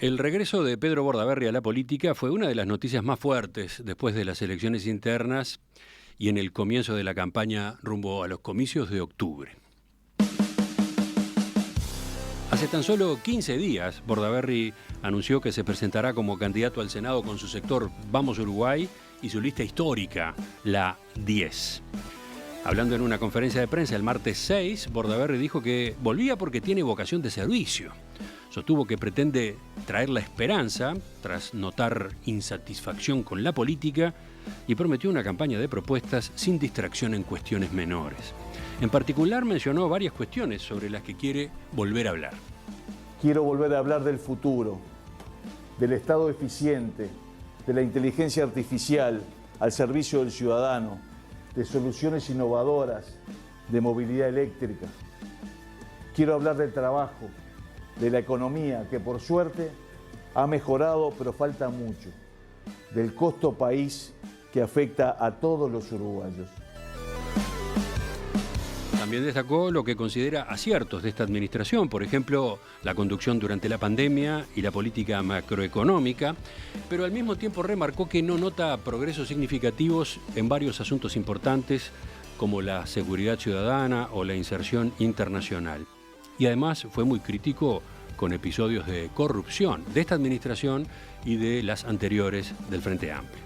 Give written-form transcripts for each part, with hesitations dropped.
El regreso de Pedro Bordaberry a la política fue una de las noticias más fuertes después de las elecciones internas y en el comienzo de la campaña rumbo a los comicios de octubre. Hace tan solo 15 días, Bordaberry anunció que se presentará como candidato al Senado con su sector Vamos Uruguay y su lista histórica, la 10. Hablando en una conferencia de prensa el martes 6, Bordaberry dijo que volvía porque tiene vocación de servicio. Sostuvo que pretende traer la esperanza tras notar insatisfacción con la política y prometió una campaña de propuestas sin distracción en cuestiones menores. En particular mencionó varias cuestiones sobre las que quiere volver a hablar. Quiero volver a hablar del futuro, del Estado eficiente, de la inteligencia artificial al servicio del ciudadano, de soluciones innovadoras, de movilidad eléctrica. Quiero hablar del trabajo, de la economía, que por suerte ha mejorado, pero falta mucho, del costo país que afecta a todos los uruguayos. También destacó lo que considera aciertos de esta administración, por ejemplo, la conducción durante la pandemia y la política macroeconómica, pero al mismo tiempo remarcó que no nota progresos significativos en varios asuntos importantes como la seguridad ciudadana o la inserción internacional. Y además fue muy crítico con episodios de corrupción de esta administración y de las anteriores del Frente Amplio.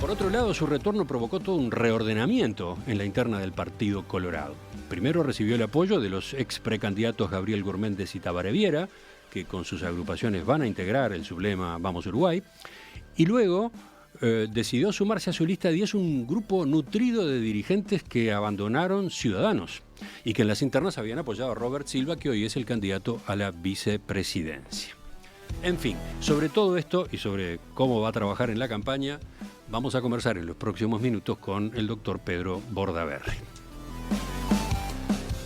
Por otro lado, su retorno provocó todo un reordenamiento en la interna del Partido Colorado. Primero recibió el apoyo de los ex precandidatos Gabriel Gurméndez y Tabaré Viera, que con sus agrupaciones van a integrar el sublema Vamos Uruguay, y luego decidió sumarse a su lista 10 un grupo nutrido de dirigentes que abandonaron Ciudadanos y que en las internas habían apoyado a Robert Silva, que hoy es el candidato a la vicepresidencia. En fin, sobre todo esto y sobre cómo va a trabajar en la campaña, vamos a conversar en los próximos minutos con el doctor Pedro Bordaberry.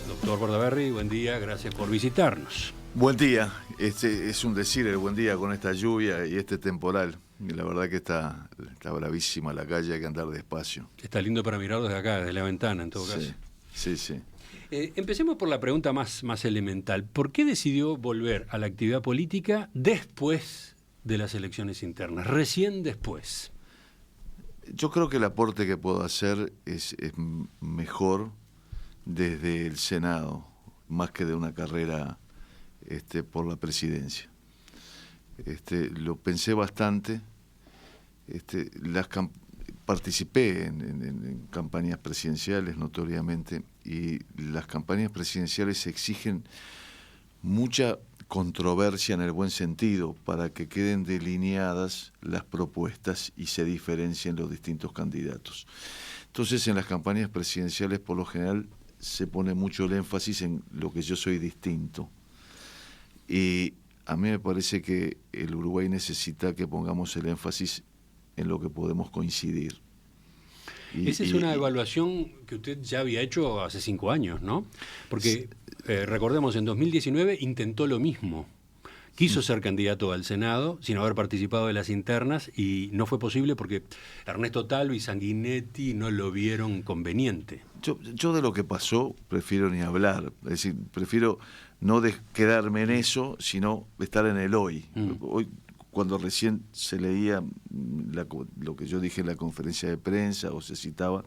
Doctor Bordaberry, buen día, gracias por visitarnos. Buen día, es un decir el buen día con esta lluvia y este temporal. Y la verdad que está bravísima la calle, hay que andar despacio. Está lindo para mirar desde acá, desde la ventana en todo caso. Sí. Empecemos por la pregunta más elemental. ¿Por qué decidió volver a la actividad política después de las elecciones internas, recién después? Yo creo que el aporte que puedo hacer es mejor desde el Senado, más que de una carrera por la presidencia. Lo pensé bastante, participé en campañas presidenciales notoriamente, y las campañas presidenciales exigen mucha controversia en el buen sentido para que queden delineadas las propuestas y se diferencien los distintos candidatos. Entonces, en las campañas presidenciales, por lo general, se pone mucho el énfasis en lo que yo soy distinto. Y a mí me parece que el Uruguay necesita que pongamos el énfasis en lo que podemos coincidir. Esa es una evaluación que usted ya había hecho hace 5 años, ¿no? Porque, recordemos, en 2019 intentó lo mismo. Quiso ser candidato al Senado sin haber participado de las internas y no fue posible porque Ernesto Talvi y Sanguinetti no lo vieron conveniente. Yo de lo que pasó prefiero ni hablar, es decir, prefiero no quedarme en eso, sino estar en el hoy. Hoy, cuando recién se leía lo que yo dije en la conferencia de prensa o se citaba,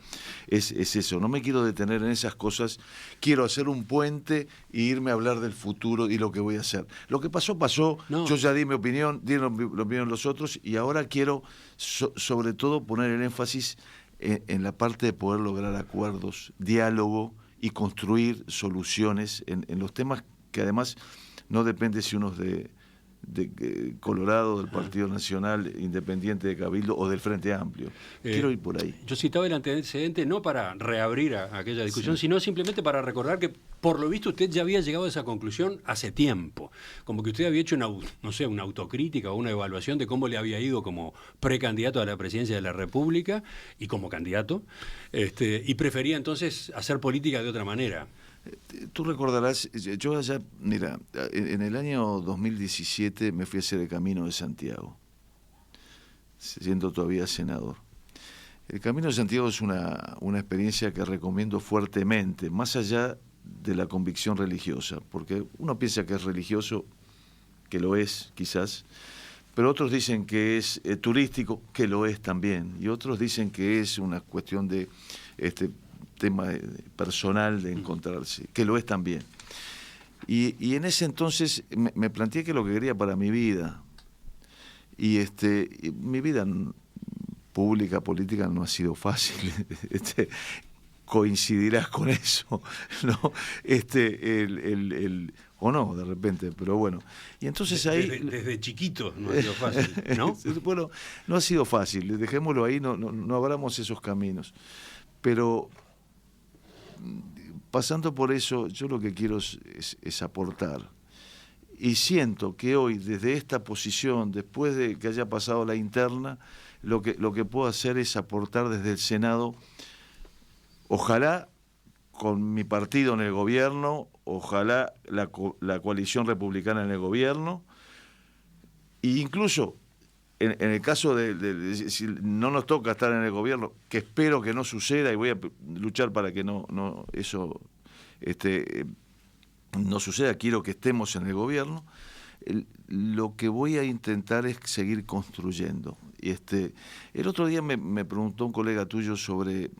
es eso. No me quiero detener en esas cosas, quiero hacer un puente e irme a hablar del futuro y lo que voy a hacer. Lo que pasó, no. Yo ya di mi opinión, di la opinión los otros, y ahora quiero sobre todo poner el énfasis en la parte de poder lograr acuerdos, diálogo y construir soluciones en los temas que además no depende si uno es de Colorado, del Partido Nacional, Independiente de Cabildo o del Frente Amplio. Quiero ir por ahí. Yo citaba el antecedente no para reabrir aquella discusión, sino simplemente para recordar que, por lo visto, usted ya había llegado a esa conclusión hace tiempo. Como que usted había hecho una autocrítica o una evaluación de cómo le había ido como precandidato a la presidencia de la República y como candidato, y prefería entonces hacer política de otra manera. Tú recordarás, yo allá, mira, en el año 2017 me fui a hacer el Camino de Santiago, siendo todavía senador. El Camino de Santiago es una experiencia que recomiendo fuertemente, más allá de la convicción religiosa, porque uno piensa que es religioso que lo es quizás, pero otros dicen que es turístico, que lo es también, y otros dicen que es una cuestión de tema personal de encontrarse, que lo es también. Y en ese entonces me planteé que lo que quería para mi vida, y mi vida pública, política, no ha sido fácil. Coincidirás con eso, ¿no? O no, de repente, pero bueno. Y entonces ahí... Desde chiquito no ha sido fácil, ¿no? Bueno, no ha sido fácil, dejémoslo ahí, no abramos esos caminos. Pero pasando por eso, yo lo que quiero es aportar. Y siento que hoy, desde esta posición, después de que haya pasado la interna, lo que puedo hacer es aportar desde el Senado, ojalá con mi partido en el gobierno, ojalá la coalición republicana en el gobierno, e incluso en el caso de si no nos toca estar en el gobierno, que espero que no suceda, y voy a luchar para que eso no suceda, quiero que estemos en el gobierno, lo que voy a intentar es seguir construyendo. El otro día me preguntó un colega tuyo sobre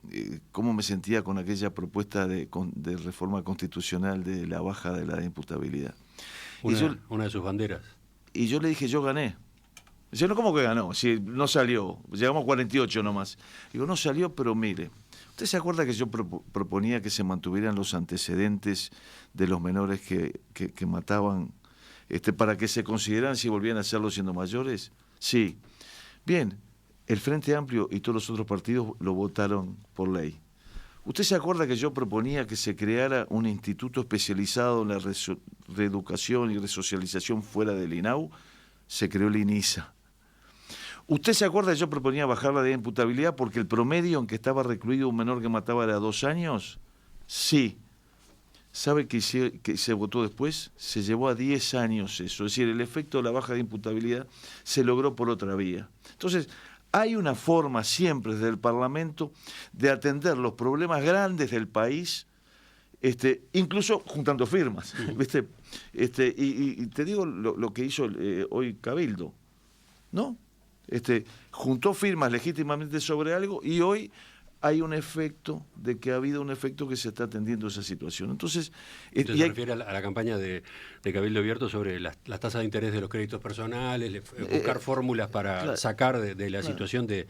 cómo me sentía con aquella propuesta de reforma constitucional de la baja de la imputabilidad. Una de sus banderas. Y yo le dije, yo gané. Dice, no, ¿cómo que ganó? Si no salió, llegamos a 48 nomás. Digo, no salió, pero mire, ¿usted se acuerda que yo proponía que se mantuvieran los antecedentes de los menores que mataban para que se consideraran si volvían a hacerlo siendo mayores? Sí. Bien, el Frente Amplio y todos los otros partidos lo votaron por ley. ¿Usted se acuerda que yo proponía que se creara un instituto especializado en la reeducación y resocialización fuera del INAU? Se creó el INISA. ¿Usted se acuerda que yo proponía bajar la de imputabilidad porque el promedio en que estaba recluido un menor que mataba era 2 años? Sí. ¿Sabe qué se votó después? Se llevó a 10 años eso. Es decir, el efecto de la baja de imputabilidad se logró por otra vía. Entonces, hay una forma siempre desde el Parlamento de atender los problemas grandes del país, incluso juntando firmas, ¿viste? Y te digo lo que hizo hoy Cabildo, ¿no? Juntó firmas legítimamente sobre algo y hoy hay un efecto de que ha habido un efecto que se está atendiendo esa situación. Entonces se refiere a la campaña de Cabildo Abierto sobre las tasas de interés de los créditos personales, buscar fórmulas para claro, sacar de la situación de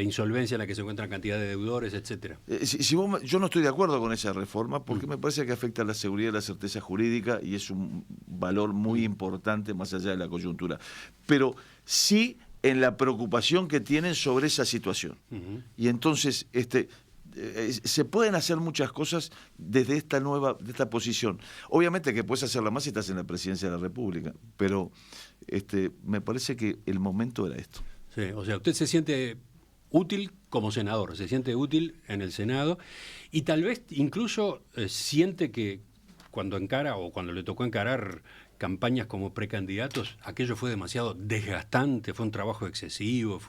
insolvencia en la que se encuentran cantidad de deudores, etcétera. Yo no estoy de acuerdo con esa reforma porque me parece que afecta a la seguridad y la certeza jurídica y es un valor muy importante más allá de la coyuntura. Pero sí en la preocupación que tienen sobre esa situación. Y entonces se pueden hacer muchas cosas desde de esta posición. Obviamente que puedes hacerla más si estás en la presidencia de la República, pero me parece que el momento era esto. Sí, o sea, usted se siente útil como senador, se siente útil en el Senado y tal vez incluso siente que cuando encara o cuando le tocó encarar campañas como precandidatos, aquello fue demasiado desgastante, fue un trabajo excesivo,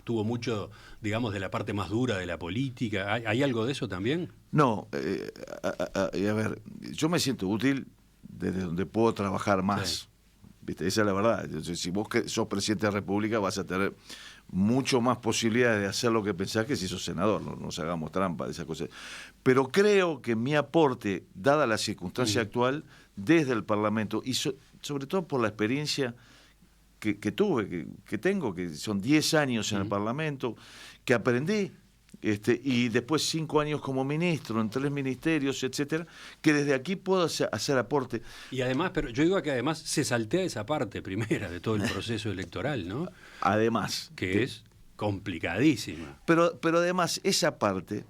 tuvo mucho, digamos, de la parte más dura de la política. ¿Hay algo de eso también? No, a ver, yo me siento útil desde donde puedo trabajar más. Sí. ¿Viste? Esa es la verdad. Si vos sos presidente de la República vas a tener mucho más posibilidades de hacer lo que pensás que si sos senador, no nos hagamos trampa de esas cosas. Pero creo que mi aporte, dada la circunstancia actual, desde el Parlamento, y sobre todo por la experiencia que tuve, que tengo, que son 10 años en el Parlamento, que aprendí, y después 5 años como ministro en 3 ministerios, etcétera, que desde aquí puedo hacer aporte. Y además, pero yo digo que además se saltea esa parte primera de todo el proceso electoral, ¿no? Además. Que es complicadísima. Pero además, esa parte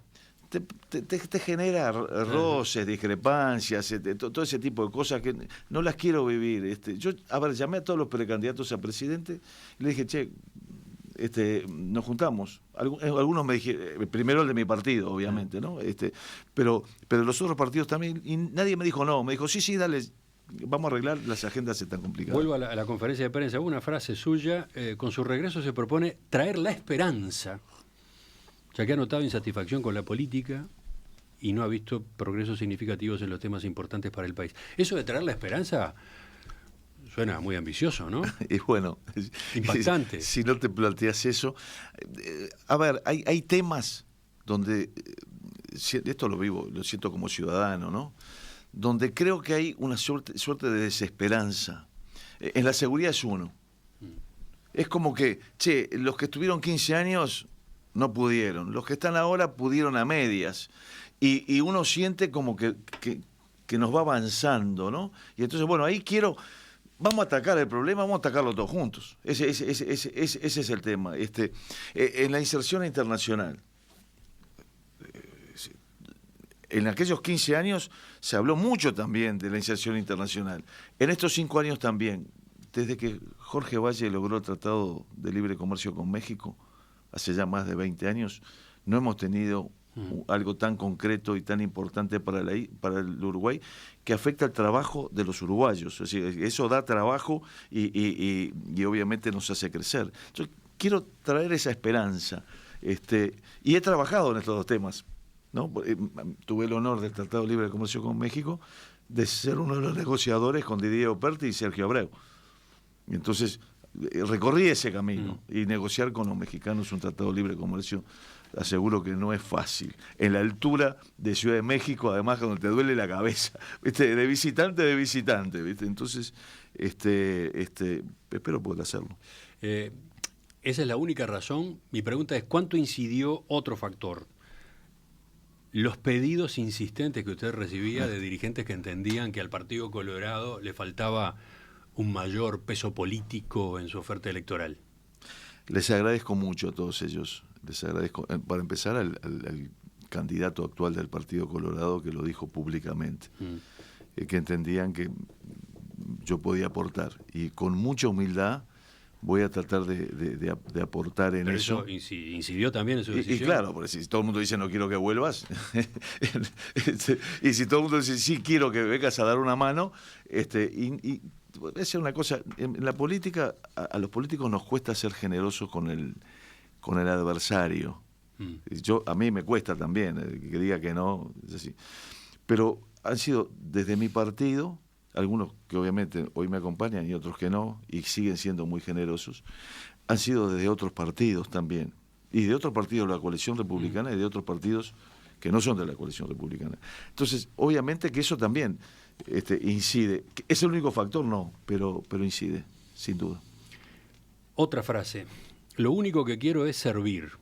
te genera roces, discrepancias, todo ese tipo de cosas que no las quiero vivir. Yo, llamé a todos los precandidatos a presidente y le dije, che, nos juntamos. Algunos me dijeron, primero el de mi partido, obviamente, ¿no? Pero los otros partidos también, y nadie me dijo no, me dijo, sí, dale, vamos a arreglar, las agendas están complicadas. Vuelvo a la conferencia de prensa, una frase suya, con su regreso se propone traer la esperanza, ya que ha notado insatisfacción con la política y no ha visto progresos significativos en los temas importantes para el país. Eso de traer la esperanza Suena muy ambicioso, ¿no? Y bueno, Impactante. Si no te planteas eso. A ver, hay temas donde, esto lo vivo, lo siento como ciudadano, ¿no? Donde creo que hay una suerte de desesperanza. En la seguridad es uno. Es como que, los que estuvieron 15 años no pudieron, los que están ahora pudieron a medias. Y uno siente como que nos va avanzando, ¿no? Y entonces, bueno, ahí vamos a atacar el problema, vamos a atacarlo todos juntos. Ese es el tema. En la inserción internacional, en aquellos 15 años se habló mucho también de la inserción internacional. En estos 5 años también, desde que Jorge Valle logró el Tratado de Libre Comercio con México, hace ya más de 20 años, no hemos tenido algo tan concreto y tan importante para el Uruguay, que afecta al trabajo de los uruguayos. Es decir, eso da trabajo y obviamente nos hace crecer. Entonces, quiero traer esa esperanza. Y he trabajado en estos dos temas, ¿no? Tuve el honor del Tratado de Libre Comercio con México de ser uno de los negociadores con Didier Operti y Sergio Abreu. Y entonces recorrí ese camino y negociar con los mexicanos un Tratado de Libre Comercio, aseguro que no es fácil. En la altura de Ciudad de México, además cuando te duele la cabeza, ¿viste? De visitante, ¿viste? Entonces, espero poder hacerlo. Esa es la única razón. Mi pregunta es, ¿cuánto incidió otro factor? Los pedidos insistentes que usted recibía de dirigentes que entendían que al Partido Colorado le faltaba un mayor peso político en su oferta electoral. Les agradezco mucho a todos ellos. Les agradezco, para empezar, al candidato actual del Partido Colorado, que lo dijo públicamente, que entendían que yo podía aportar. Y con mucha humildad voy a tratar de aportar en eso. Pero eso incidió también en su decisión. Y claro, porque si todo el mundo dice no quiero que vuelvas, y si todo el mundo dice sí quiero que vengas a dar una mano, voy a decir una cosa, en la política, a los políticos nos cuesta ser generosos con el adversario. A mí me cuesta también, que diga que no, es así. Pero han sido desde mi partido, algunos que obviamente hoy me acompañan y otros que no, y siguen siendo muy generosos, han sido desde otros partidos también, y de otros partidos de la coalición republicana y de otros partidos que no son de la coalición republicana. Entonces, obviamente que eso también incide. ¿Es el único factor? No, pero incide, sin duda. Otra frase. Lo único que quiero es servir,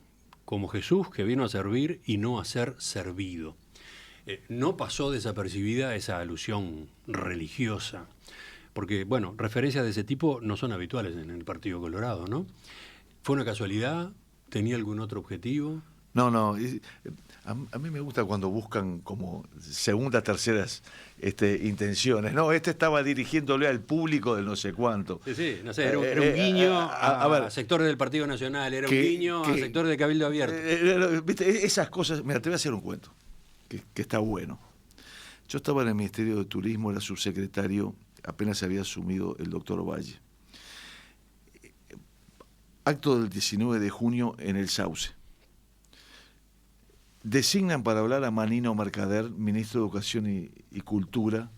como Jesús que vino a servir y no a ser servido. No pasó desapercibida esa alusión religiosa, porque, bueno, referencias de ese tipo no son habituales en el Partido Colorado, ¿no? ¿Fue una casualidad? ¿Tenía algún otro objetivo? No, a mí me gusta cuando buscan como segundas, terceras intenciones. No, estaba dirigiéndole al público del no sé cuánto. Sí, no sé, era un guiño a sectores del Partido Nacional, era un guiño a sectores de Cabildo Abierto. ¿Viste? Esas cosas, mira, te voy a hacer un cuento, que está bueno. Yo estaba en el Ministerio de Turismo, era subsecretario, apenas se había asumido el doctor Valle. Acto del 19 de junio en el Sauce. Designan para hablar a Manino Mercader, ministro de Educación y Cultura,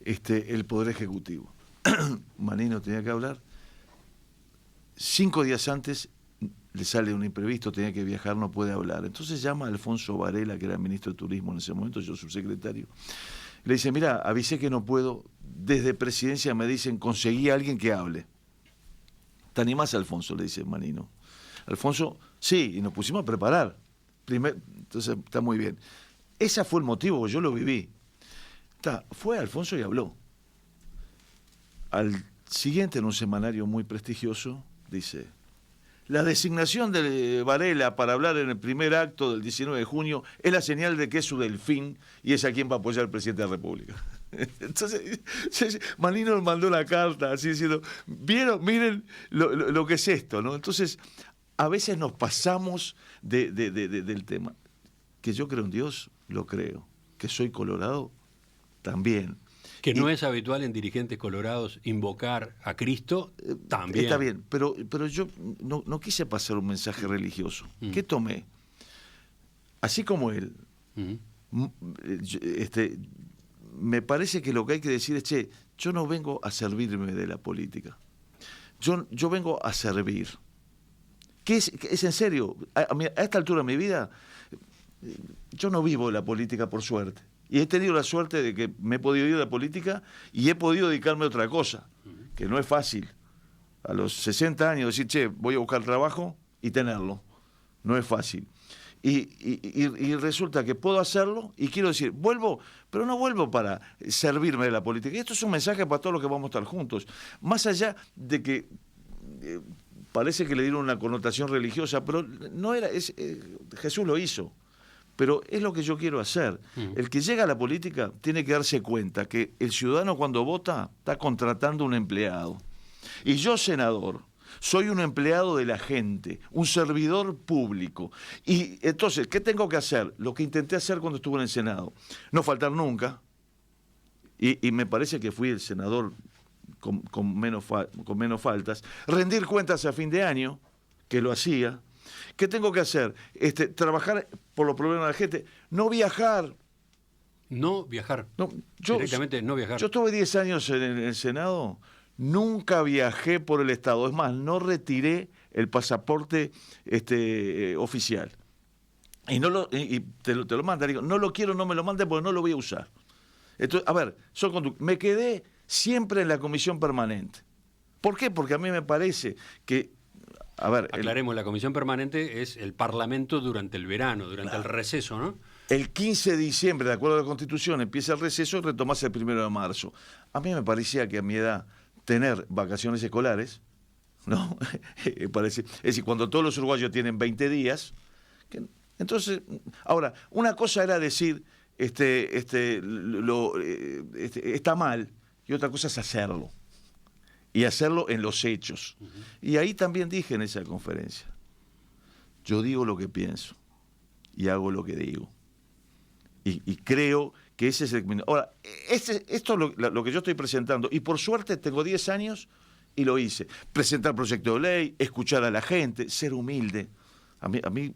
el Poder Ejecutivo. Manino tenía que hablar. 5 días antes le sale un imprevisto, tenía que viajar, no puede hablar. Entonces llama a Alfonso Varela, que era ministro de Turismo en ese momento, yo subsecretario. Le dice, mira, avisé que no puedo, desde Presidencia me dicen, conseguí a alguien que hable. ¿Te animás, Alfonso?, le dice Manino. Alfonso, sí, y nos pusimos a preparar. Entonces, está muy bien. Ese fue el motivo, yo lo viví. Fue Alfonso y habló. Al siguiente, en un semanario muy prestigioso, dice, la designación de Varela para hablar en el primer acto del 19 de junio es la señal de que es su delfín y es a quien va a apoyar el presidente de la República. Entonces, Manino nos mandó la carta así diciendo, miren lo que es esto, ¿no? Entonces, a veces nos pasamos del tema. Que yo creo en Dios, lo creo. Que soy colorado, también. Que no es habitual en dirigentes colorados invocar a Cristo, también. Está bien, pero yo no quise pasar un mensaje religioso. ¿Qué tomé? Así como él, me parece que lo que hay que decir es, che, yo no vengo a servirme de la política. Yo vengo a servir. ¿Qué es en serio? A esta altura de mi vida, yo no vivo la política por suerte. Y he tenido la suerte de que me he podido ir de la política y he podido dedicarme a otra cosa, que no es fácil. A los 60 años decir, che, voy a buscar trabajo y tenerlo. No es fácil. Y resulta que puedo hacerlo y quiero decir, vuelvo, pero no vuelvo para servirme de la política. Y esto es un mensaje para todos los que vamos a estar juntos. Más allá de que parece que le dieron una connotación religiosa, pero no era, Jesús lo hizo. Pero es lo que yo quiero hacer. El que llega a la política tiene que darse cuenta que el ciudadano cuando vota está contratando un empleado. Y yo, senador, soy un empleado de la gente, un servidor público. Y entonces, ¿qué tengo que hacer? Lo que intenté hacer cuando estuve en el Senado. No faltar nunca. Y me parece que fui el senador con menos faltas. Rendir cuentas a fin de año, que lo hacía. ¿Qué tengo que hacer? Trabajar por los problemas de la gente. No viajar. No viajar. No, directamente no viajar. Yo estuve 10 años en el Senado. Nunca viajé por el Estado. Es más, no retiré el pasaporte oficial. Y te lo manda. Digo, no lo quiero, no me lo mande porque no lo voy a usar. Entonces, a ver, me quedé siempre en la comisión permanente. ¿Por qué? Porque a mí me parece que... A ver, aclaremos, la comisión permanente es el Parlamento durante el verano, durante el receso, ¿no? El 15 de diciembre, de acuerdo a la Constitución, empieza el receso y retomase el 1 de marzo. A mí me parecía que a mi edad tener vacaciones escolares, ¿no? Es decir, cuando todos los uruguayos tienen 20 días, entonces, ahora, una cosa era decir, está mal, y otra cosa es hacerlo. Y hacerlo en los hechos. Y ahí también dije en esa conferencia, yo digo lo que pienso y hago lo que digo. Y creo que ese es el camino. Ahora, esto es lo que yo estoy presentando, y por suerte tengo 10 años y lo hice. Presentar proyecto de ley, escuchar a la gente, ser humilde. A mí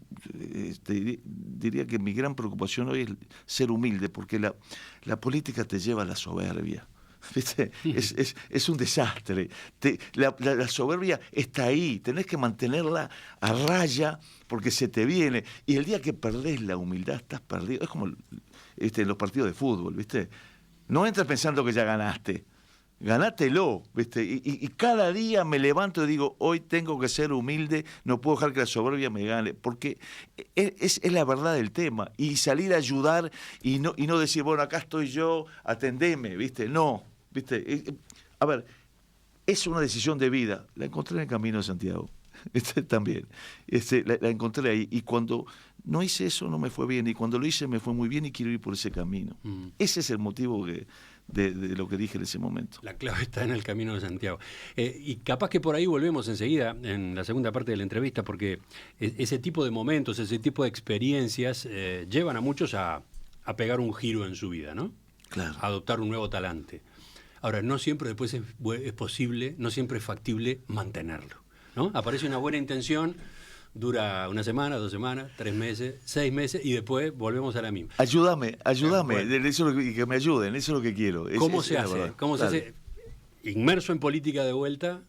diría que mi gran preocupación hoy es ser humilde, porque la política te lleva a la soberbia. ¿Viste? Es un desastre. La soberbia está ahí, tenés que mantenerla a raya porque se te viene. Y el día que perdés la humildad, estás perdido. Es como en los partidos de fútbol, ¿viste? No entres pensando que ya ganaste. Ganátelo, ¿viste? Y cada día me levanto y digo, hoy tengo que ser humilde, no puedo dejar que la soberbia me gane, porque es la verdad del tema. Y salir a ayudar y no decir, bueno, acá estoy yo, atendeme, ¿viste? No. ¿Viste? A ver, es una decisión de vida. La encontré en el Camino de Santiago. También. La encontré ahí. Y cuando no hice eso, no me fue bien. Y cuando lo hice, me fue muy bien y quiero ir por ese camino. Ese es el motivo de lo que dije en ese momento. La clave está en el Camino de Santiago. Y capaz que por ahí volvemos enseguida, en la segunda parte de la entrevista, porque ese tipo de momentos, ese tipo de experiencias llevan a muchos a pegar un giro en su vida, ¿no? Claro. A adoptar un nuevo talante. Ahora, no siempre después es posible, no siempre es factible mantenerlo, ¿no? Aparece una buena intención, dura una semana, 2 semanas, 3 meses, 6 meses y después volvemos a la misma. Ayúdame, Bueno. eso que me ayuden, eso es lo que quiero. ¿Cómo se hace? ¿Cómo se hace? Inmerso en política de vuelta,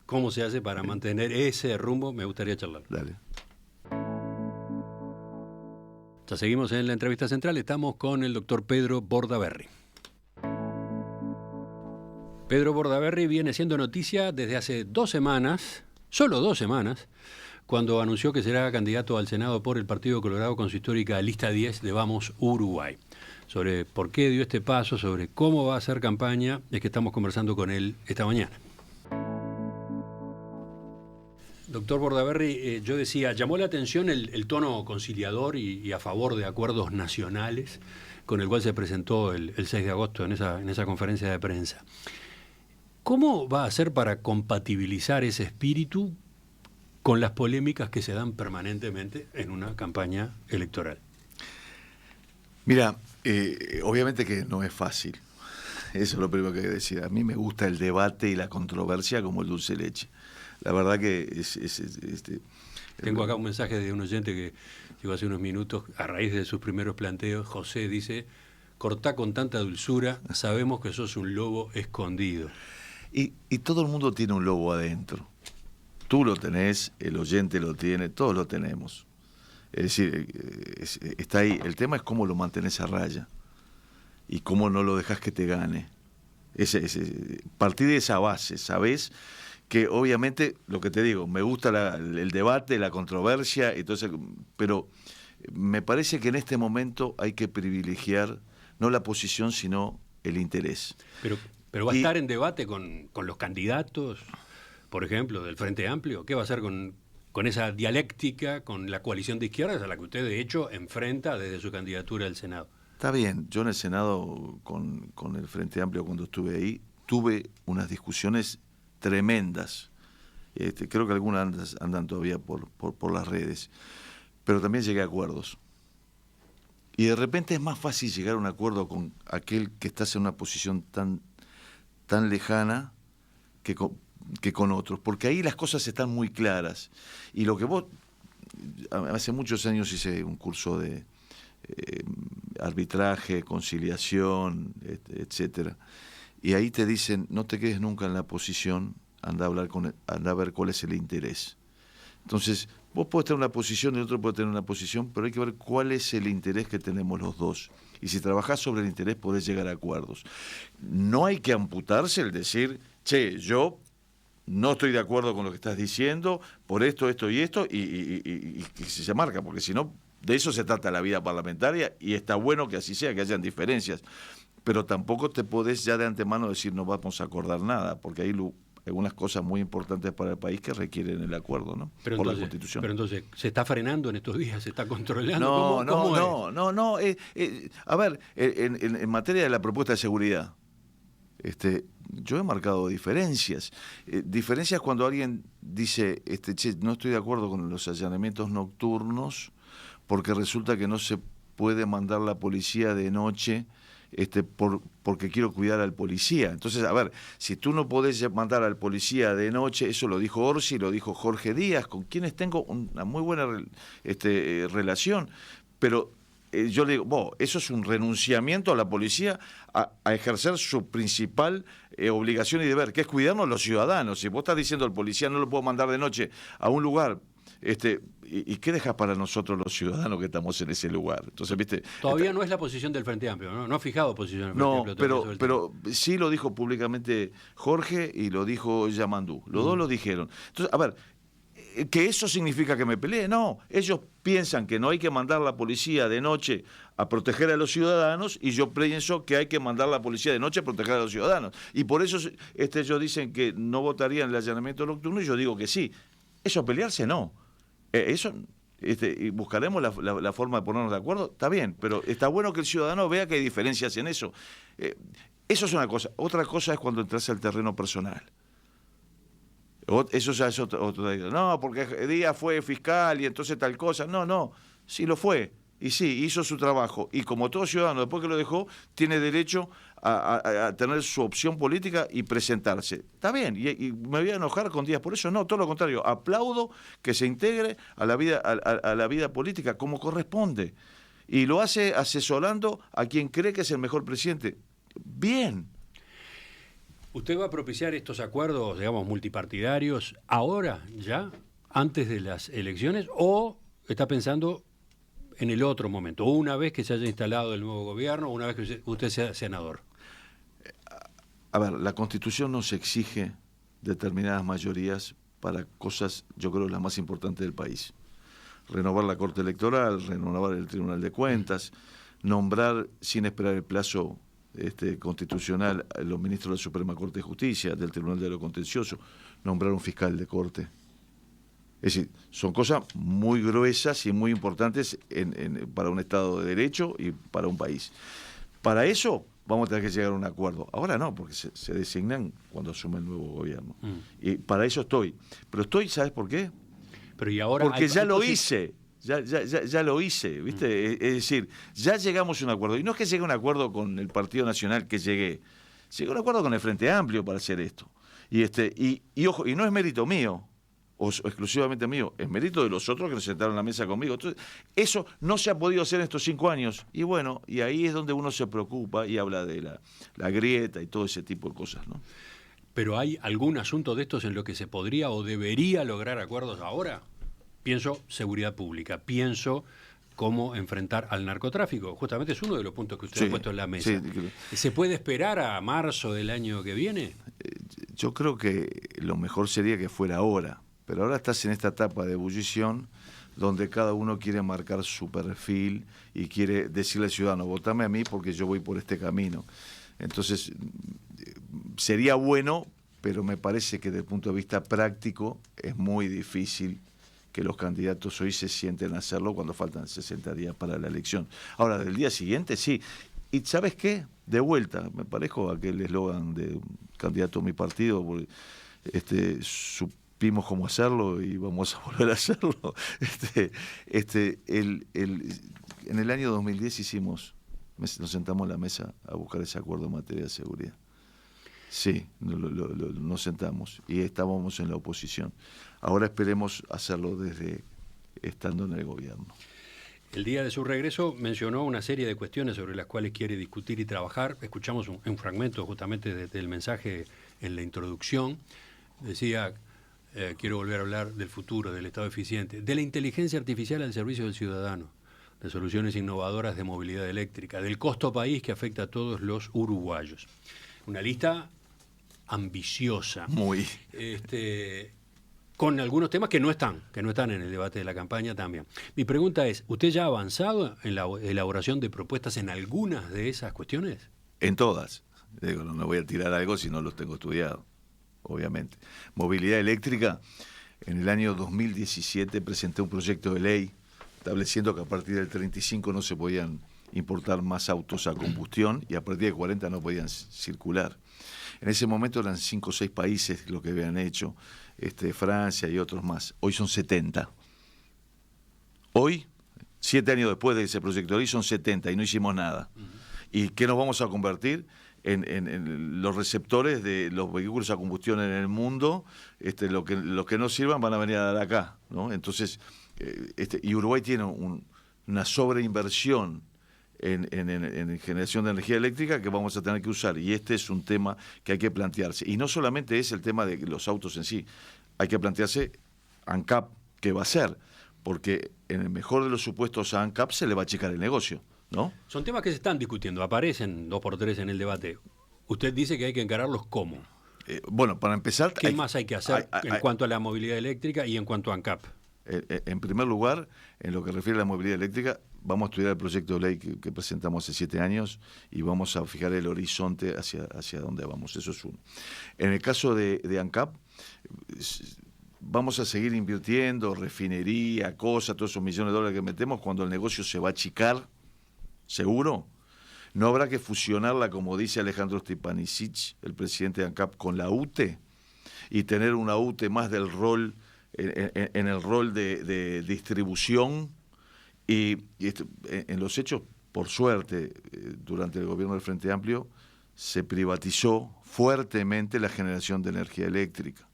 ¿cómo se hace para mantener ese rumbo? Me gustaría charlar. Dale. Ya seguimos en la entrevista central, estamos con el doctor Pedro Bordaberry. Pedro Bordaberry viene siendo noticia desde hace 2 semanas, solo 2 semanas, cuando anunció que será candidato al Senado por el Partido Colorado con su histórica lista 10 de Vamos Uruguay. Sobre por qué dio este paso, sobre cómo va a hacer campaña, es que estamos conversando con él esta mañana. Doctor Bordaberry, yo decía, llamó la atención el tono conciliador y a favor de acuerdos nacionales con el cual se presentó el 6 de agosto en esa conferencia de prensa. ¿Cómo va a hacer para compatibilizar ese espíritu con las polémicas que se dan permanentemente en una campaña electoral? Mira, obviamente que no es fácil. Eso es lo primero que hay que decir. A mí me gusta el debate y la controversia como el dulce de leche. La verdad que Tengo acá un mensaje de un oyente que llegó hace unos minutos, a raíz de sus primeros planteos. José dice, cortá con tanta dulzura, sabemos que sos un lobo escondido. Y todo el mundo tiene un lobo adentro. Tú lo tenés, el oyente lo tiene, todos lo tenemos. Es decir, está ahí. El tema es cómo lo mantenés a raya y cómo no lo dejás que te gane. Partir de esa base, ¿sabés? Que obviamente, lo que te digo, me gusta el debate, la controversia, entonces, pero me parece que en este momento hay que privilegiar no la posición, sino el interés. Pero va a estar en debate con los candidatos, por ejemplo, del Frente Amplio. ¿Qué va a hacer con esa dialéctica, con la coalición de izquierdas a la que usted, de hecho, enfrenta desde su candidatura al Senado? Está bien, yo en el Senado, con el Frente Amplio, cuando estuve ahí, tuve unas discusiones tremendas. Creo que algunas andan todavía por las redes. Pero también llegué a acuerdos. Y de repente es más fácil llegar a un acuerdo con aquel que estás en una posición tan lejana que con otros, porque ahí las cosas están muy claras. Y lo que vos, hace muchos años hice un curso de arbitraje, conciliación, etcétera. Y ahí te dicen, no te quedes nunca en la posición, anda a ver cuál es el interés. Entonces, vos podés tener una posición y el otro puede tener una posición, pero hay que ver cuál es el interés que tenemos los dos. Y si trabajás sobre el interés, podés llegar a acuerdos. No hay que amputarse el decir, che, yo no estoy de acuerdo con lo que estás diciendo, por esto, esto y esto, y se marca, porque si no, de eso se trata la vida parlamentaria, y está bueno que así sea, que hayan diferencias. Pero tampoco te podés ya de antemano decir no vamos a acordar nada, porque hay algunas cosas muy importantes para el país que requieren el acuerdo, ¿no? Pero por entonces, la Constitución. Pero entonces, ¿se está frenando en estos días? ¿Se está controlando? No. A ver, en materia de la propuesta de seguridad, yo he marcado diferencias. Diferencias cuando alguien dice, che, no estoy de acuerdo con los allanamientos nocturnos porque resulta que no se puede mandar la policía de noche porque quiero cuidar al policía. Entonces, a ver, si tú no podés mandar al policía de noche, eso lo dijo Orsi, lo dijo Jorge Díaz, con quienes tengo una muy buena relación, pero yo le digo, eso es un renunciamiento a la policía a ejercer su principal obligación y deber, que es cuidarnos los ciudadanos. Si vos estás diciendo al policía no lo puedo mandar de noche a un lugar, ¿y qué dejas para nosotros los ciudadanos que estamos en ese lugar? Entonces, ¿viste? Todavía no es la posición del Frente Amplio, ¿no? No ha fijado posición del Frente Amplio. No, pero sí lo dijo públicamente Jorge y lo dijo Yamandú. Los dos lo dijeron. Entonces, a ver, ¿que eso significa que me pelee? No, ellos piensan que no hay que mandar la policía de noche a proteger a los ciudadanos y yo pienso que hay que mandar la policía de noche a proteger a los ciudadanos. Y por eso ellos dicen que no votarían el allanamiento nocturno y yo digo que sí. Eso pelearse no. Y buscaremos la forma de ponernos de acuerdo, está bien, pero está bueno que el ciudadano vea que hay diferencias en eso. Eso es una cosa. Otra cosa es cuando entras al terreno personal. Eso ya es otra. No, porque Díaz fue fiscal y entonces tal cosa. No, sí lo fue. Y sí, hizo su trabajo. Y como todo ciudadano, después que lo dejó, tiene derecho a tener su opción política y presentarse. Está bien, y me voy a enojar con Díaz por eso. No, todo lo contrario. Aplaudo que se integre a la vida política como corresponde. Y lo hace asesorando a quien cree que es el mejor presidente. Bien. ¿Usted va a propiciar estos acuerdos, digamos, multipartidarios ahora, ya, antes de las elecciones, o está pensando en el otro momento, una vez que se haya instalado el nuevo gobierno, una vez que usted sea senador? A ver, la Constitución nos exige determinadas mayorías para cosas, yo creo, las más importantes del país. Renovar la Corte Electoral, renovar el Tribunal de Cuentas, nombrar sin esperar el plazo constitucional a los ministros de la Suprema Corte de Justicia, del Tribunal de lo Contencioso, nombrar un fiscal de corte. Es decir, son cosas muy gruesas y muy importantes para un Estado de Derecho y para un país. Para eso vamos a tener que llegar a un acuerdo. Ahora no, porque se designan cuando asume el nuevo gobierno. Y para eso estoy. Pero ¿sabes por qué? Pero y ahora porque ya lo hice. Ya lo hice, ¿viste? Es decir, ya llegamos a un acuerdo. Y no es que llegue a un acuerdo con el Partido Nacional que llegué a un acuerdo con el Frente Amplio para hacer esto. Y ojo, y no es mérito mío. o exclusivamente mío, es mérito de los otros que se sentaron en la mesa conmigo. Entonces, eso no se ha podido hacer en estos 5 años. Y bueno, y ahí es donde uno se preocupa y habla de la grieta y todo ese tipo de cosas, ¿no? ¿Pero hay algún asunto de estos en lo que se podría o debería lograr acuerdos ahora? Pienso seguridad pública, pienso cómo enfrentar al narcotráfico. Justamente es uno de los puntos que usted ha puesto en la mesa. Sí. ¿Se puede esperar a marzo del año que viene? Yo creo que lo mejor sería que fuera ahora, pero ahora estás en esta etapa de ebullición donde cada uno quiere marcar su perfil y quiere decirle al ciudadano, votame a mí porque yo voy por este camino. Entonces, sería bueno, pero me parece que desde el punto de vista práctico es muy difícil que los candidatos hoy se sienten a hacerlo cuando faltan 60 días para la elección. Ahora, del día siguiente, sí. ¿Y sabes qué? De vuelta, me parezco a aquel eslogan de un candidato de mi partido, porque supimos cómo hacerlo y vamos a volver a hacerlo. En el año 2010 nos sentamos en la mesa a buscar ese acuerdo en materia de seguridad. Sí, nos sentamos y estábamos en la oposición. Ahora esperemos hacerlo desde estando en el gobierno. El día de su regreso mencionó una serie de cuestiones sobre las cuales quiere discutir y trabajar. Escuchamos un fragmento justamente del mensaje en la introducción. Decía, quiero volver a hablar del futuro, del Estado eficiente, de la inteligencia artificial al servicio del ciudadano, de soluciones innovadoras de movilidad eléctrica, del costo país que afecta a todos los uruguayos. Una lista ambiciosa. Muy. Con algunos temas que no están en el debate de la campaña también. Mi pregunta es, ¿usted ya ha avanzado en la elaboración de propuestas en algunas de esas cuestiones? En todas. Digo, no me voy a tirar algo si no los tengo estudiado, obviamente. Movilidad eléctrica, en el año 2017 presenté un proyecto de ley estableciendo que a partir del 35 no se podían importar más autos a combustión y a partir de 40 no podían circular. En ese momento eran 5 o 6 países lo que habían hecho, Francia y otros más. Hoy son 70. Hoy, 7 años después de ese proyecto de ley, son 70 y no hicimos nada. ¿Y qué nos vamos a convertir? En los receptores de los vehículos a combustión en el mundo. Los que no sirvan van a venir a dar acá, ¿no? Entonces, y Uruguay tiene una sobreinversión en generación de energía eléctrica que vamos a tener que usar, y este es un tema que hay que plantearse, y no solamente es el tema de los autos en sí, hay que plantearse ANCAP qué va a hacer, porque en el mejor de los supuestos a ANCAP se le va a achicar el negocio, ¿no? Son temas que se están discutiendo, aparecen 2 por 3 en el debate. Usted dice que hay que encararlos ¿cómo? Bueno, para empezar... ¿Qué más hay que hacer en cuanto a la movilidad eléctrica y en cuanto a ANCAP? En primer lugar, en lo que refiere a la movilidad eléctrica, vamos a estudiar el proyecto de ley que presentamos hace 7 años y vamos a fijar el horizonte hacia dónde vamos. Eso es uno. En el caso de ANCAP, vamos a seguir invirtiendo, refinería, cosas, todos esos millones de dólares que metemos, cuando el negocio se va a achicar, seguro. No habrá que fusionarla, como dice Alejandro Stepanisic, el presidente de ANCAP, con la UTE y tener una UTE más del rol... En el rol de distribución y en los hechos, por suerte, durante el gobierno del Frente Amplio se privatizó fuertemente la generación de energía eléctrica.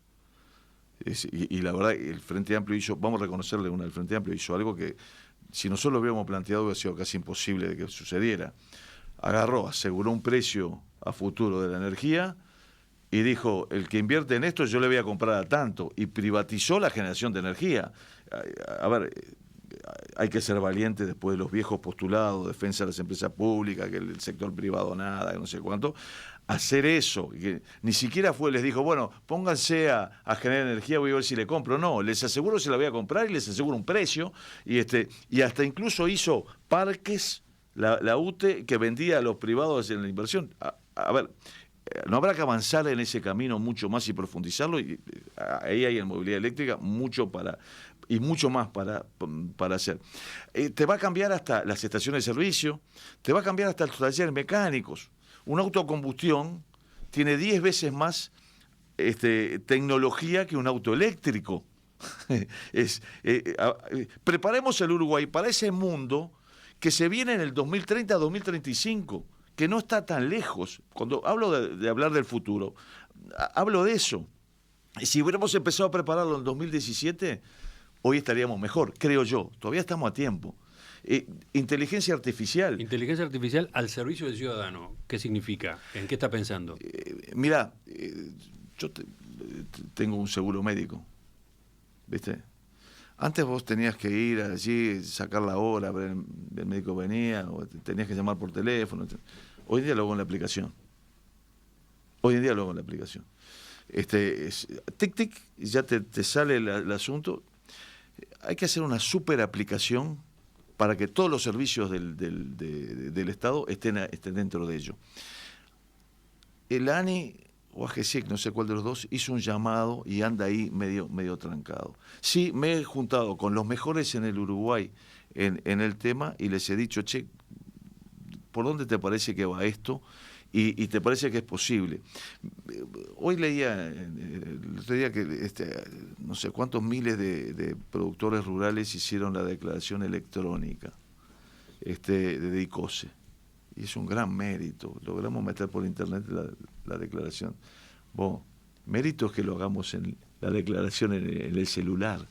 Y la verdad, el Frente Amplio hizo, vamos a reconocerle el Frente Amplio hizo algo que si nosotros lo hubiéramos planteado hubiera sido casi imposible de que sucediera. Aseguró un precio a futuro de la energía y dijo, el que invierte en esto yo le voy a comprar a tanto, y privatizó la generación de energía. A ver, hay que ser valiente después de los viejos postulados, defensa de las empresas públicas, que el sector privado nada, que no sé cuánto, hacer eso, que ni siquiera les dijo, bueno, pónganse a generar energía, voy a ver si le compro. No, les aseguro que se la voy a comprar y les aseguro un precio, y hasta incluso hizo parques, la UTE, que vendía a los privados en la inversión. A ver, no habrá que avanzar en ese camino mucho más y profundizarlo, y ahí hay en movilidad eléctrica mucho más para hacer. Te va a cambiar hasta las estaciones de servicio, te va a cambiar hasta los talleres mecánicos. Un auto a combustión tiene 10 veces más tecnología que un auto eléctrico. Preparemos el Uruguay para ese mundo que se viene en el 2030-2035. Que no está tan lejos. Cuando hablo de hablar del futuro, hablo de eso. Si hubiéramos empezado a prepararlo en 2017, hoy estaríamos mejor, creo yo. Todavía estamos a tiempo. Inteligencia artificial. Inteligencia artificial al servicio del ciudadano. ¿Qué significa? ¿En qué está pensando? Mirá, yo tengo un seguro médico, ¿viste? Antes vos tenías que ir allí, sacar la hora, ver el médico venía, o tenías que llamar por teléfono. Hoy en día lo hago en la aplicación. Tic, tic, ya te sale el asunto. Hay que hacer una super aplicación para que todos los servicios del Estado estén dentro de ello. El ANI o AGESIC, no sé cuál de los dos, hizo un llamado y anda ahí medio trancado. Sí, me he juntado con los mejores en el Uruguay en el tema y les he dicho, che, ¿por dónde te parece que va esto? Y te parece que es posible. Hoy leía, el otro día, que no sé cuántos miles de productores rurales hicieron la declaración electrónica de DICOSE. Y es un gran mérito. Logramos meter por internet la declaración. Bueno, mérito es que lo hagamos en la declaración en el celular,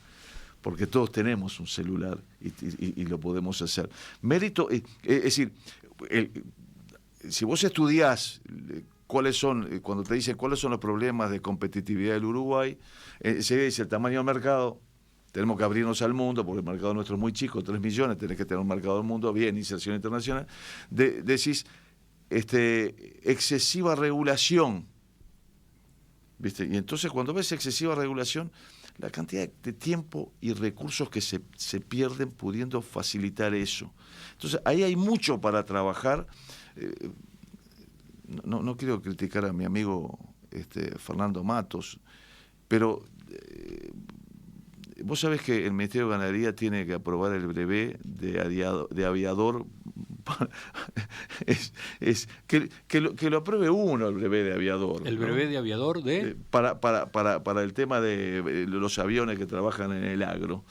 porque todos tenemos un celular y lo podemos hacer. Mérito, es decir, si vos estudiás cuáles son, cuando te dicen cuáles son los problemas de competitividad del Uruguay, se dice el tamaño del mercado. Tenemos que abrirnos al mundo, porque el mercado nuestro es muy chico, 3 millones, tenés que tener un mercado del mundo, bien, inserción internacional. Decís, excesiva regulación, ¿viste? Y entonces cuando ves excesiva regulación, la cantidad de tiempo y recursos que se pierden pudiendo facilitar eso. Entonces ahí hay mucho para trabajar. No quiero criticar a mi amigo Fernando Matos, pero vos sabés que el Ministerio de Ganadería tiene que aprobar el brevet de aviador. Que lo apruebe uno, el brevet de aviador. ¿El brevet de aviador de? Para el tema de los aviones que trabajan en el agro.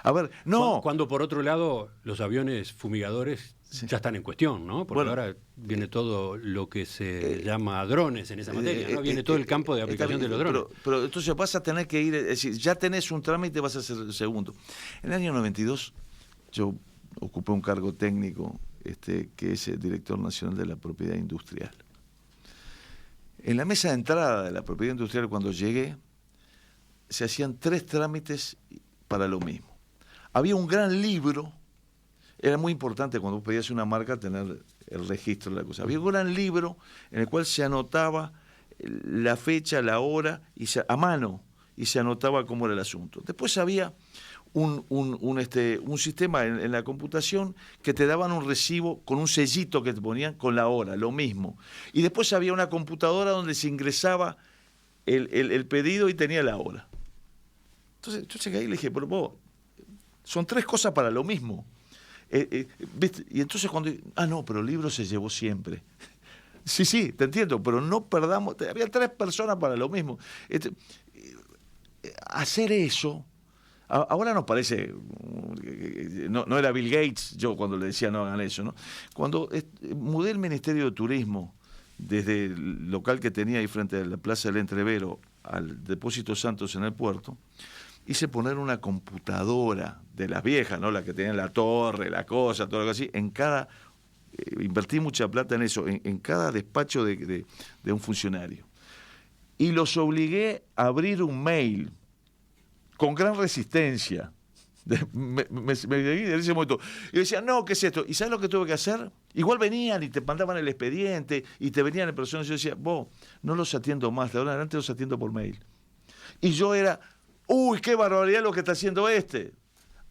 A ver, no. Cuando por otro lado los aviones fumigadores ya están en cuestión, ¿no? Porque ahora viene todo lo que se llama drones en esa materia, ¿no? Viene todo el campo de aplicación de los drones. Pero entonces vas a tener que ir, es decir, ya tenés un trámite, vas a hacer el segundo. En el año 92 yo ocupé un cargo técnico, que es el director nacional de la propiedad industrial. En la mesa de entrada de la propiedad industrial, cuando llegué, se hacían 3 trámites para lo mismo. Había un gran libro. Era muy importante cuando vos pedías una marca tener el registro de la cosa. Había un gran libro en el cual se anotaba la fecha, la hora, a mano, y se anotaba cómo era el asunto. Después había un sistema en la computación que te daban un recibo con un sellito que te ponían con la hora, lo mismo. Y después había una computadora donde se ingresaba el pedido y tenía la hora. Entonces yo llegué ahí y le dije, pero vos, son 3 cosas para lo mismo. ¿Viste? Y entonces cuando... no, pero el libro se llevó siempre. Sí, te entiendo, pero no perdamos... Había 3 personas para lo mismo. Hacer eso... Ahora nos parece... No era Bill Gates, yo cuando le decía no hagan eso, ¿no? Cuando mudé el Ministerio de Turismo desde el local que tenía ahí frente a la Plaza del Entrevero al Depósito Santos en el puerto, hice poner una computadora de las viejas, ¿no? La que tenía la torre, la cosa, todo algo así, en cada... invertí mucha plata en eso, en cada despacho de un funcionario. Y los obligué a abrir un mail con gran resistencia. Me en ese momento. Y decía, no, ¿qué es esto? ¿Y sabes lo que tuve que hacer? Igual venían y te mandaban el expediente y te venían en persona. Yo decía, vos, no los atiendo más, de ahora en adelante los atiendo por mail. Y yo era... ¡Uy, qué barbaridad lo que está haciendo este!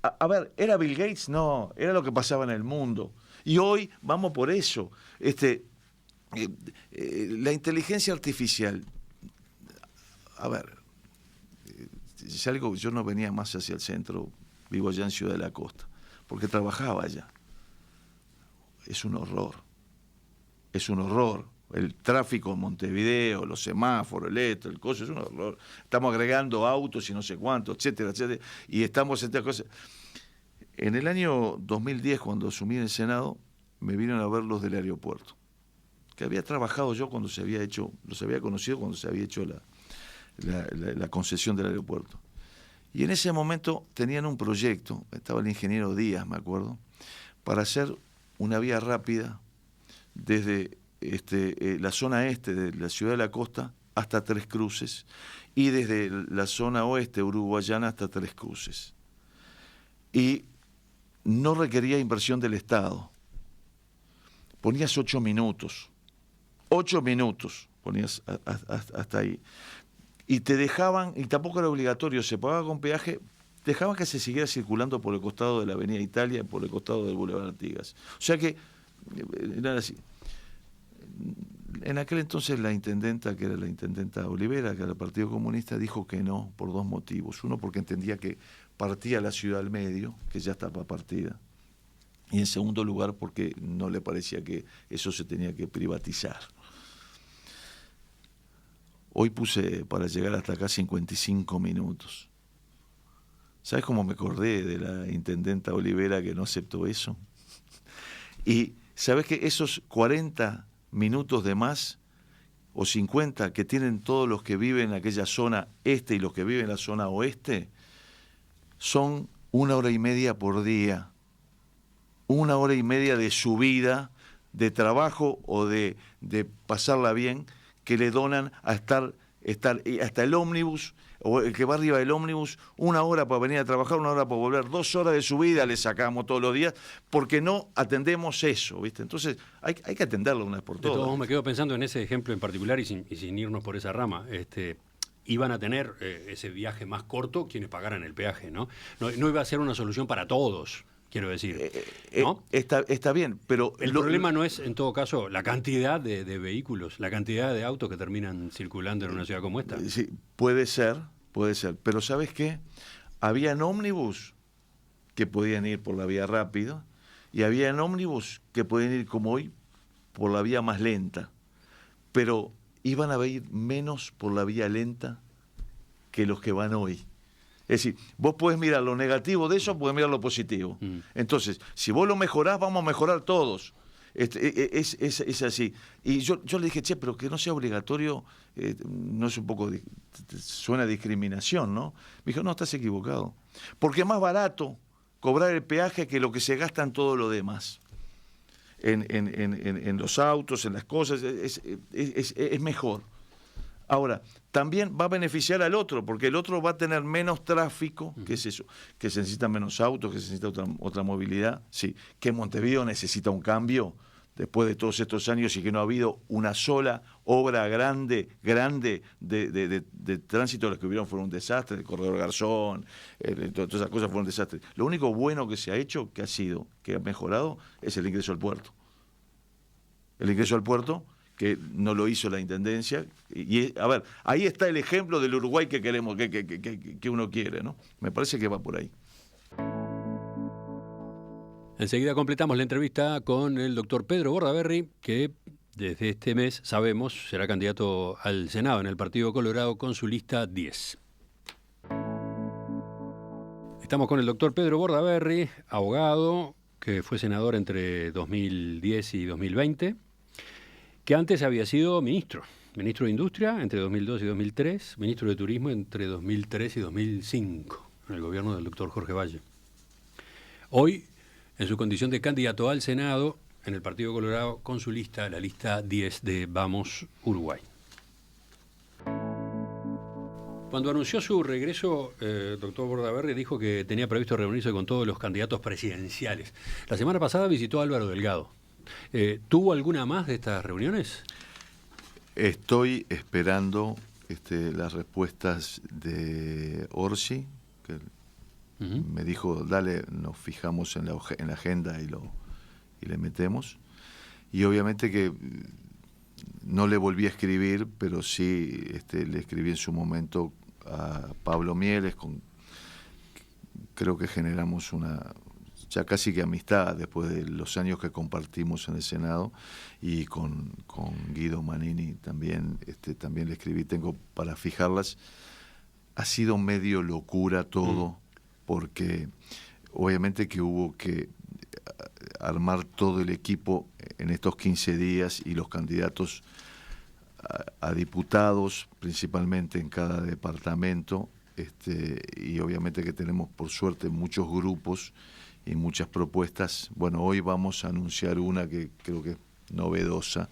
A ver, ¿era Bill Gates? No, era lo que pasaba en el mundo. Y hoy vamos por eso. La inteligencia artificial. A ver, es algo, yo no venía más hacia el centro, vivo allá en Ciudad de la Costa, porque trabajaba allá. Es un horror. El tráfico en Montevideo, los semáforos, el coso, es un horror. Estamos agregando autos y no sé cuánto, etcétera, etcétera. Y estamos en estas cosas. En el año 2010, cuando asumí en el Senado, me vinieron a ver los del aeropuerto. que había trabajado yo cuando se había hecho, los había conocido cuando se había hecho la concesión del aeropuerto. Y en ese momento tenían un proyecto, estaba el ingeniero Díaz, me acuerdo, para hacer una vía rápida desde la zona este de la ciudad de la Costa hasta Tres Cruces y desde la zona oeste uruguayana hasta Tres Cruces. Y no requería inversión del Estado. Ponías 8 minutos. 8 minutos ponías hasta ahí. Y te dejaban, y tampoco era obligatorio, se pagaba con peaje, dejaban que se siguiera circulando por el costado de la Avenida Italia y por el costado del Boulevard Artigas. O sea que, era así. En aquel entonces la intendenta, que era la intendenta Olivera, que era del Partido Comunista, dijo que no por 2 motivos. Uno, porque entendía que partía la ciudad al medio, que ya estaba partida. Y en segundo lugar, porque no le parecía que eso se tenía que privatizar. Hoy puse para llegar hasta acá 55 minutos. ¿Sabes cómo me acordé de la intendenta Olivera que no aceptó eso? Y ¿sabes que esos 40 minutos de más, o 50, que tienen todos los que viven en aquella zona este y los que viven en la zona oeste, son 1 hora y media por día? 1 hora y media de subida, de trabajo o de pasarla bien, que le donan a estar hasta el ómnibus, o el que va arriba del ómnibus, 1 hora para venir a trabajar, 1 hora para volver, 2 horas de subida le sacamos todos los días, porque no atendemos eso, ¿viste? Entonces hay que atenderlo una vez por todas. De todos modos, me quedo pensando en ese ejemplo en particular y sin irnos por esa rama. Iban a tener ese viaje más corto quienes pagaran el peaje, ¿no? No iba a ser una solución para todos. Quiero decir, ¿no? Está bien, pero... El problema no es, en todo caso, la cantidad de vehículos, la cantidad de autos que terminan circulando en una ciudad como esta. Sí, puede ser, pero ¿sabes qué? Habían ómnibus que podían ir por la vía rápida y habían ómnibus que podían ir, como hoy, por la vía más lenta, pero iban a ir menos por la vía lenta que los que van hoy. Es decir, vos podés mirar lo negativo de eso, podés mirar lo positivo. Entonces, si vos lo mejorás, vamos a mejorar todos. Es así. Y yo le dije, che, pero que no sea obligatorio, no es un poco, suena a discriminación, ¿no? Me dijo, no, estás equivocado. Porque es más barato cobrar el peaje que lo que se gasta en todo lo demás. En los autos, en las cosas, es mejor. Ahora, también va a beneficiar al otro, porque el otro va a tener menos tráfico, que es eso, que se necesitan menos autos, que se necesita otra movilidad, sí, que Montevideo necesita un cambio después de todos estos años y que no ha habido una sola obra grande de tránsito. Las que hubieron fueron un desastre, el corredor Garzón, todas esas cosas fueron un desastre. Lo único bueno que se ha hecho, que ha mejorado, es el ingreso al puerto. El ingreso al puerto, que no lo hizo la Intendencia, y a ver, ahí está el ejemplo del Uruguay que queremos, que uno quiere, ¿no? Me parece que va por ahí. Enseguida completamos la entrevista con el doctor Pedro Bordaberry, que desde este mes, sabemos, será candidato al Senado en el Partido Colorado con su lista 10. Estamos con el doctor Pedro Bordaberry, abogado, que fue senador entre 2010 y 2020, que antes había sido ministro de Industria entre 2002 y 2003, ministro de Turismo entre 2003 y 2005, en el gobierno del doctor Jorge Valle. Hoy, en su condición de candidato al Senado, en el Partido Colorado, con su lista, la lista 10 de Vamos Uruguay. Cuando anunció su regreso, doctor Bordaberry dijo que tenía previsto reunirse con todos los candidatos presidenciales. La semana pasada visitó a Álvaro Delgado. ¿Tuvo alguna más de estas reuniones? Estoy esperando las respuestas de Orsi, que me dijo, dale, nos fijamos en la agenda y le metemos. Y obviamente que no le volví a escribir, pero sí le escribí en su momento a Pablo Mieles, creo que generamos ya casi que amistad después de los años que compartimos en el Senado, y con Guido Manini también le escribí, tengo para fijarlas. Ha sido medio locura todo, porque obviamente que hubo que armar todo el equipo en estos 15 días y los candidatos a diputados, principalmente en cada departamento, y obviamente que tenemos por suerte muchos grupos y muchas propuestas. Bueno, hoy vamos a anunciar una que creo que es novedosa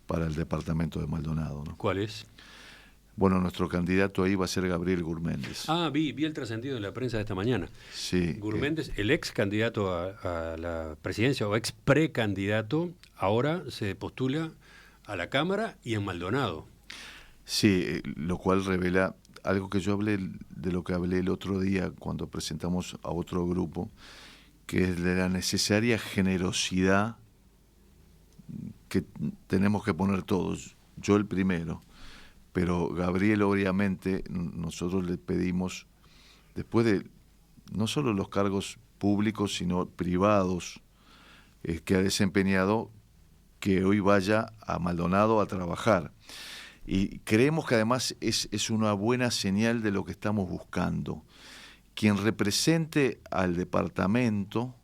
para el departamento de Maldonado, ¿no? ¿Cuál es? Bueno, nuestro candidato ahí va a ser Gabriel Gurméndez. Ah, vi el trascendido en la prensa de esta mañana. Sí. Gurméndez, el ex candidato a la presidencia o ex precandidato, ahora se postula a la Cámara y en Maldonado. Sí, lo cual revela algo que yo hablé, de lo que hablé el otro día cuando presentamos a otro grupo, que es de la necesaria generosidad que tenemos que poner todos, yo el primero, pero Gabriel obviamente nosotros le pedimos, después de no solo los cargos públicos sino privados que ha desempeñado, que hoy vaya a Maldonado a trabajar. Y creemos que además es una buena señal de lo que estamos buscando. Quien represente al departamento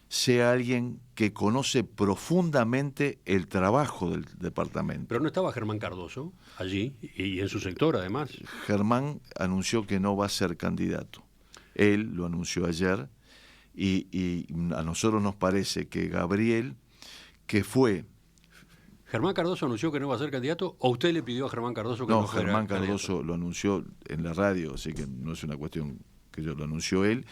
sea alguien que conoce profundamente el trabajo del departamento. Pero no estaba Germán Cardoso allí y en su sector además. Germán anunció que no va a ser candidato. Él lo anunció ayer y a nosotros nos parece que Gabriel, que fue... ¿Germán Cardoso anunció que no va a ser candidato o usted le pidió a Germán Cardoso que no fuera Germán candidato? Cardoso lo anunció en la radio, así que no es una cuestión que yo lo anunció él.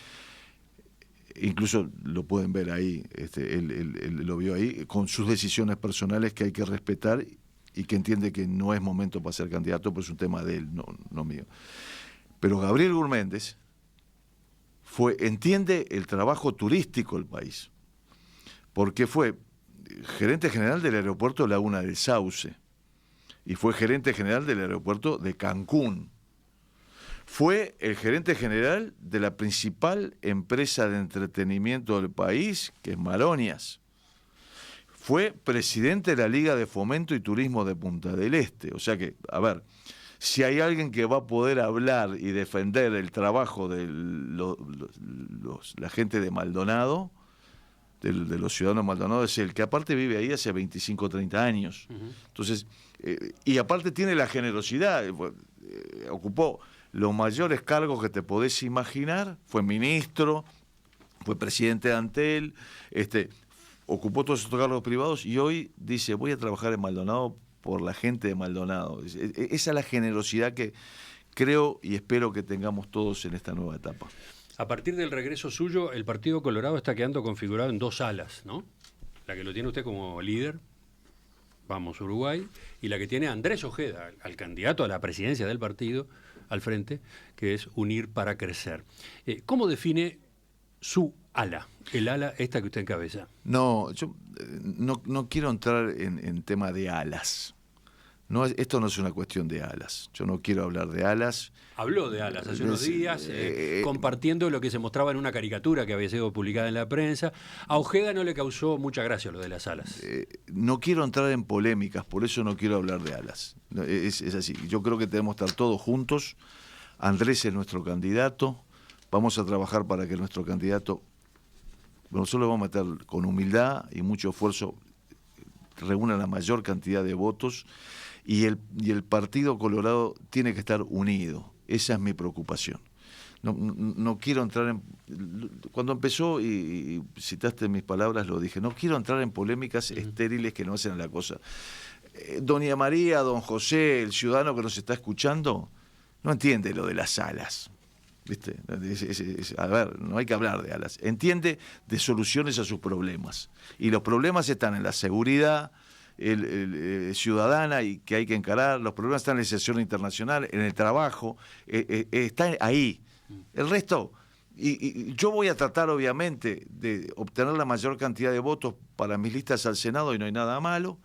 Incluso lo pueden ver ahí, él lo vio ahí, con sus decisiones personales que hay que respetar y que entiende que no es momento para ser candidato, pues es un tema de él, no mío. Pero Gabriel Gurméndez entiende el trabajo turístico del país, porque fue gerente general del aeropuerto Laguna del Sauce y fue gerente general del aeropuerto de Cancún. Fue el gerente general de la principal empresa de entretenimiento del país, que es Maronias. Fue presidente de la Liga de Fomento y Turismo de Punta del Este. O sea que, a ver, si hay alguien que va a poder hablar y defender el trabajo de la gente de Maldonado, de los ciudadanos de Maldonado, es el que aparte vive ahí hace 25 o 30 años. Uh-huh. Entonces, y aparte tiene la generosidad, ocupó los mayores cargos que te podés imaginar, fue ministro, fue presidente de Antel, ocupó todos estos cargos privados y hoy dice, voy a trabajar en Maldonado por la gente de Maldonado. Esa es la generosidad que creo y espero que tengamos todos en esta nueva etapa. A partir del regreso suyo, el Partido Colorado está quedando configurado en dos alas, ¿no? La que lo tiene usted como líder, Vamos Uruguay, y la que tiene Andrés Ojeda, al candidato a la presidencia del partido, al frente, que es Unir para Crecer. ¿Cómo define su ala, el ala esta que usted encabeza? No, yo no quiero entrar en tema de alas. Esto no es una cuestión de alas. Yo no quiero hablar de alas. Habló de alas hace unos días, compartiendo lo que se mostraba en una caricatura que había sido publicada en la prensa. A Ojeda no le causó mucha gracia lo de las alas. No quiero entrar en polémicas, por eso no quiero hablar de alas. Es así. Yo creo que tenemos que estar todos juntos. Andrés es nuestro candidato. Vamos a trabajar para que nuestro candidato, nosotros lo vamos a meter con humildad y mucho esfuerzo, reúna la mayor cantidad de votos. Y el Partido Colorado tiene que estar unido. Esa es mi preocupación. No quiero entrar en... Cuando empezó, y citaste mis palabras, lo dije, no quiero entrar en polémicas estériles que no hacen la cosa. Doña María, don José, el ciudadano que nos está escuchando, no entiende lo de las alas. ¿Viste? A ver, no hay que hablar de alas. Entiende de soluciones a sus problemas. Y los problemas están en la seguridad ciudadana y que hay que encarar, los problemas están en la legislación internacional, en el trabajo, está ahí. El resto, y yo voy a tratar obviamente de obtener la mayor cantidad de votos para mis listas al Senado y no hay nada malo.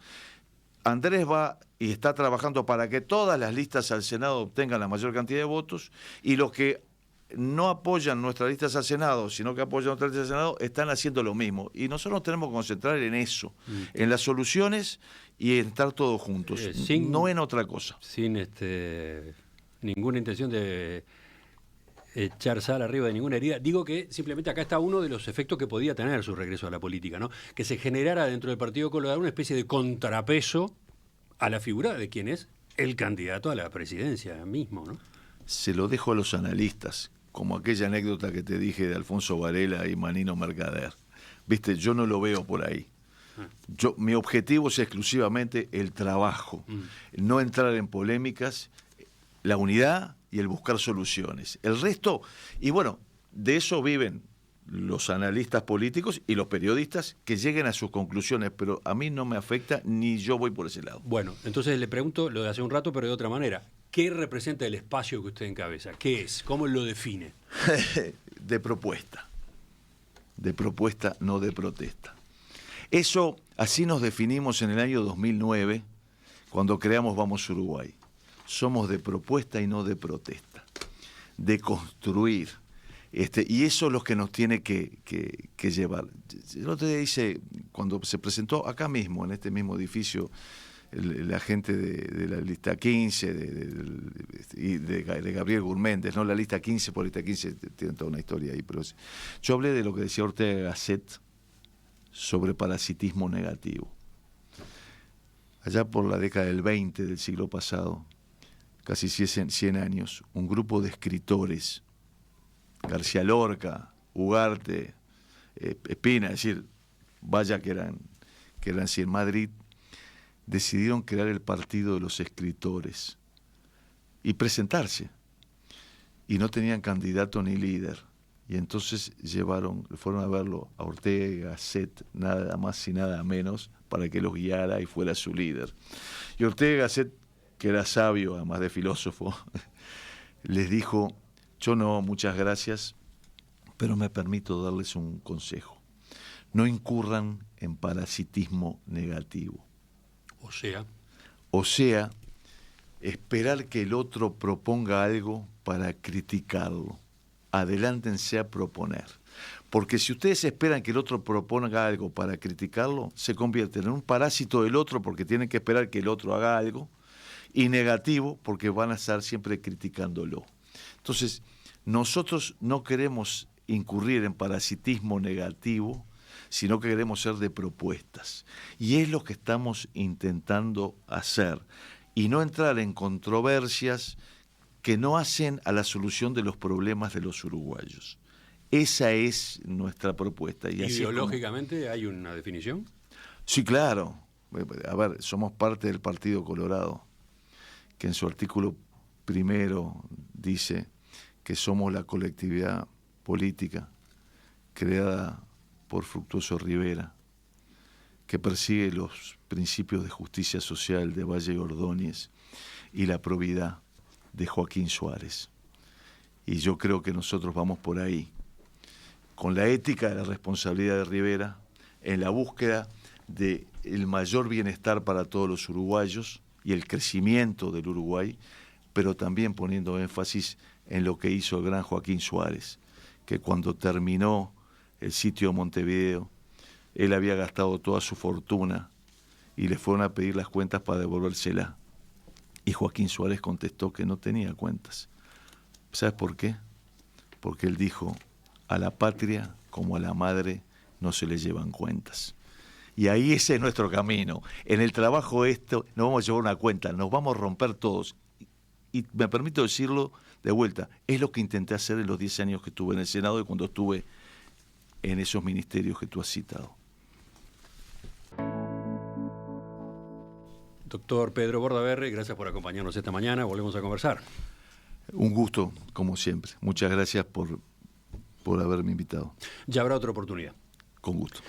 Andrés va y está trabajando para que todas las listas al Senado obtengan la mayor cantidad de votos y los que no apoyan nuestras listas al Senado, sino que apoyan nuestras listas al Senado, están haciendo lo mismo. Y nosotros nos tenemos que concentrar en eso, en las soluciones y en estar todos juntos, no en otra cosa. Sin ninguna intención de echar sal arriba de ninguna herida. Digo que simplemente acá está uno de los efectos que podía tener su regreso a la política, ¿no? Que se generara dentro del Partido Colorado una especie de contrapeso a la figura de quien es el candidato a la presidencia mismo, ¿no? Se lo dejo a los analistas, como aquella anécdota que te dije de Alfonso Varela y Manino Mercader. Viste, yo no lo veo por ahí. Mi objetivo es exclusivamente el trabajo, no entrar en polémicas, la unidad y el buscar soluciones. El resto, y bueno, de eso viven los analistas políticos y los periodistas que lleguen a sus conclusiones, pero a mí no me afecta ni yo voy por ese lado. Bueno, entonces le pregunto lo de hace un rato, pero de otra manera. ¿Qué representa el espacio que usted encabeza? ¿Qué es? ¿Cómo lo define? De propuesta. De propuesta, no de protesta. Eso, así nos definimos en el año 2009, cuando creamos Vamos Uruguay. Somos de propuesta y no de protesta, de construir. Y eso es lo que nos tiene que llevar. El otro día dice, cuando se presentó acá mismo, en este mismo edificio, la gente de la lista 15, de Gabriel Gurméndez, ¿no? La lista 15 por lista 15 tiene toda una historia ahí. Pero yo hablé de lo que decía Ortega Gasset sobre parasitismo negativo. Allá por la década del 20 del siglo pasado, casi 100 años, un grupo de escritores, García Lorca, Ugarte, Espina, es decir, vaya que eran así en Madrid, decidieron crear el Partido de los Escritores y presentarse. Y no tenían candidato ni líder. Y entonces fueron a verlo a Ortega Gasset, nada más y nada menos, para que los guiara y fuera su líder. Y Ortega Gasset, que era sabio, además de filósofo, les dijo: yo no, muchas gracias, pero me permito darles un consejo. No incurran en parasitismo negativo. O sea, esperar que el otro proponga algo para criticarlo. Adelántense a proponer. Porque si ustedes esperan que el otro proponga algo para criticarlo, se convierten en un parásito del otro porque tienen que esperar que el otro haga algo, y negativo porque van a estar siempre criticándolo. Entonces, nosotros no queremos incurrir en parasitismo negativo, sino que queremos ser de propuestas. Y es lo que estamos intentando hacer. Y no entrar en controversias que no hacen a la solución de los problemas de los uruguayos. Esa es nuestra propuesta. Y ¿Ideológicamente hay una definición? Sí, claro. A ver, somos parte del Partido Colorado, que en su artículo primero dice que somos la colectividad política creada por Fructuoso Rivera, que persigue los principios de justicia social de Valle Ordóñez y la probidad de Joaquín Suárez. Y yo creo que nosotros vamos por ahí, con la ética de la responsabilidad de Rivera, en la búsqueda del mayor bienestar para todos los uruguayos y el crecimiento del Uruguay, pero también poniendo énfasis en lo que hizo el gran Joaquín Suárez, que cuando terminó el sitio de Montevideo, él había gastado toda su fortuna y le fueron a pedir las cuentas para devolvérsela. Y Joaquín Suárez contestó que no tenía cuentas. ¿Sabes por qué? Porque él dijo: a la patria como a la madre no se le llevan cuentas. Y ahí ese es nuestro camino. En el trabajo esto nos vamos a llevar una cuenta, nos vamos a romper todos. Y me permito decirlo de vuelta, es lo que intenté hacer en los 10 años que estuve en el Senado y cuando estuve en esos ministerios que tú has citado. Doctor Pedro Bordaberry, gracias por acompañarnos esta mañana. Volvemos a conversar. Un gusto, como siempre. Muchas gracias por haberme invitado. Ya habrá otra oportunidad. Con gusto.